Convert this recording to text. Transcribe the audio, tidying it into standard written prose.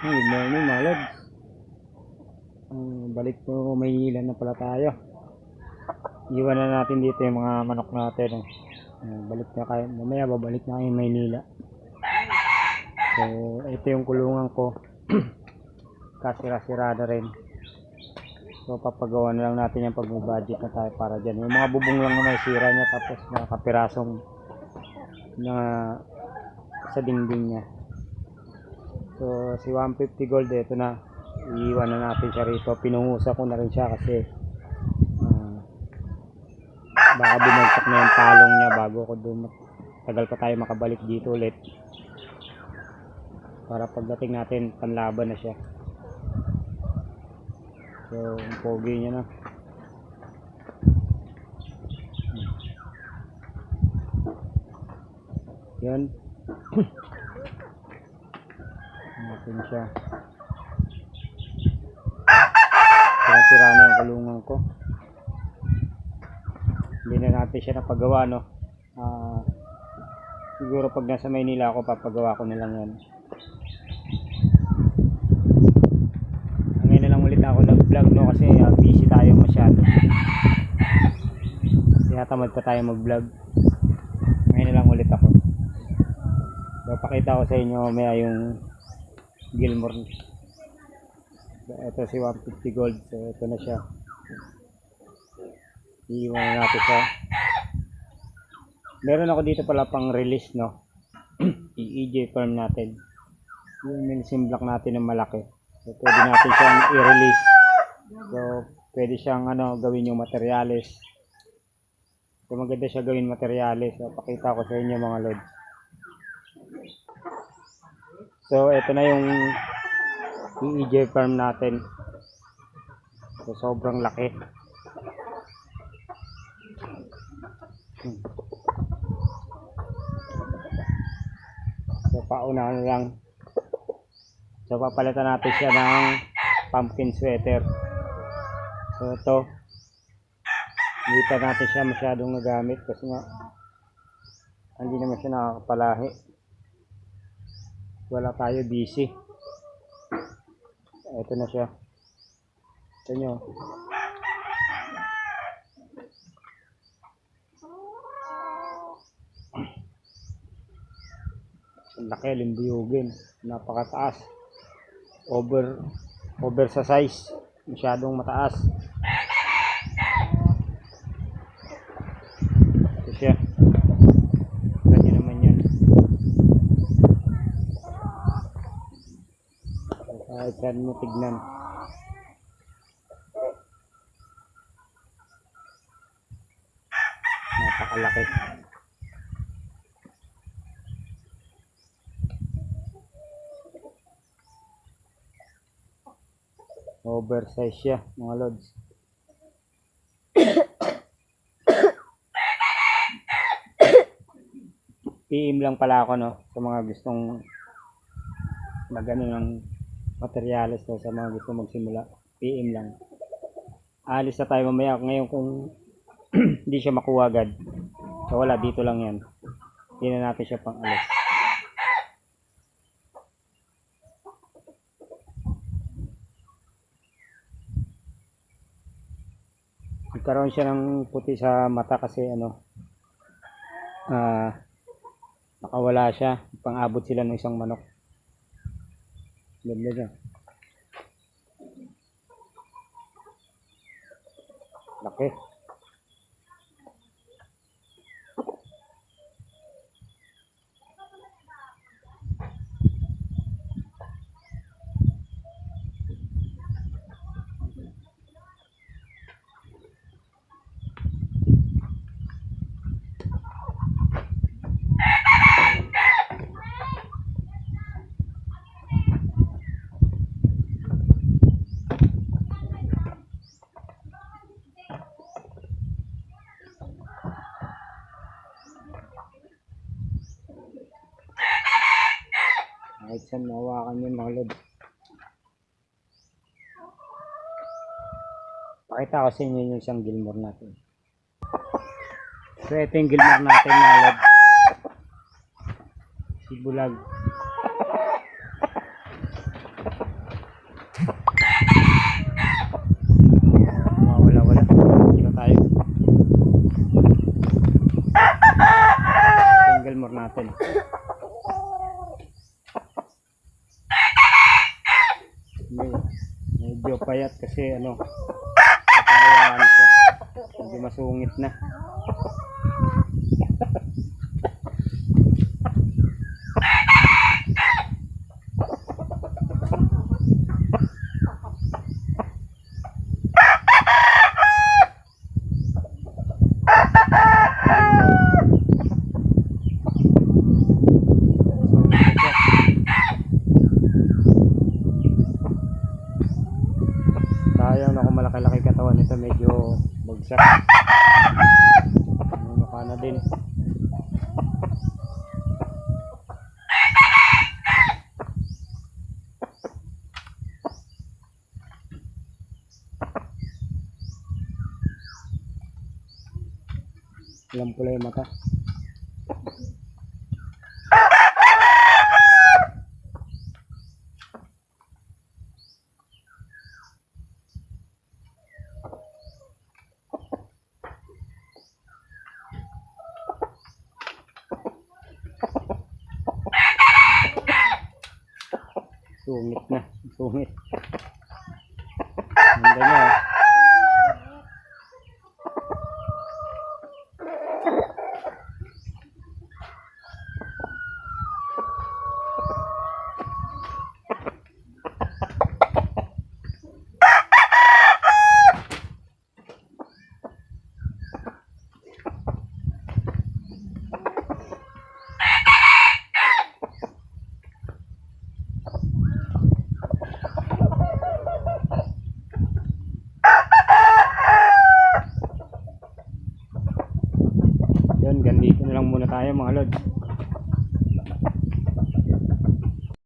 Good morning mga lods. Balik po Maynila na pala tayo. Iwan na natin dito yung mga manok natin. Balik na kayo. Mamaya babalik na kayo Maynila. So ito yung kulungan ko. Kasira-sira na rin. So papagawa na lang natin yung pag-budget na tayo para dyan. Yung mga bubong lang na may sira niya, tapos mga kapirasong na sa dingding niya. So si 150 gold, ito na, iiwan na natin siya rito. Pinungusa ko na rin siya kasi baka bumagsak na yung palong niya bago ko tagal pa tayo makabalik dito ulit, para pagdating natin panlaban na siya. So ang pogi niya na. Yan. Natin siya. Sira na yung kulungan ko. Hindi na natin siya napagawa, no? Siguro pag nasa Maynila ako, papagawa ko na lang yan. Ngayon na lang ulit ako nag-vlog, no? Kasi busy tayo masyado. Kaya tamad pa tayo mag-vlog. Ngayon na lang ulit ako. So pakita ko sa inyo mamaya yung Gilmore. Ito si 150 gold. So ito na siya. Iiwan na natin siya. Meron ako dito pala pang release, no? EJ firm natin. Yung medicine block natin ng malaki. So pwede natin siyang i-release. So pwede siyang gawin yung materials. So maganda siya gawin materials. So pakita ko sa inyo mga lods. So ito na yung EJ farm natin. So sobrang laki. So pauna na lang. So papalitan natin siya ng pumpkin sweater. So ito, hindi pa natin siya masyadong nagamit kasi nga hindi naman siya nakakapalahi. Wala tayo, busy. Ito na siya. Ito nyo. Ang laki, limbuyugin. Napakataas. Over sa size. Masyadong mataas. Ito siya. Ganyan naman yan. Kahit saan mo tignan. Napakalaki. Oversize siya mga lods. PM lang pala ako, no, sa mga gustong magano ng materials, no, sa mga gustong magsimula. PM lang. Alis na tayo mamaya ngayon kung hindi siya makuha agad. So wala, dito lang yan. Hindi na natin siya pang alis. Nagkaroon siya ng puti sa mata kasi nakawala siya. Pang-abot sila ng isang manok. Ganda niya. Laki. Kahit saan mahawakan yun mga lods. Pakita ko sa inyo yung isang Gilmore natin. So ito yung Gilmore natin mga lods. Si Bulag. Medyo payat kasi ano, kapabayaan siya. Medyo masungit na. Sayang na kung malaki-laki katawan nito, medyo bagsak. Ano ka na din. Alam pula yung mata. Sungit na, sungit. Ganda niya, oh. Yun, ganito na lang muna tayo mga lods.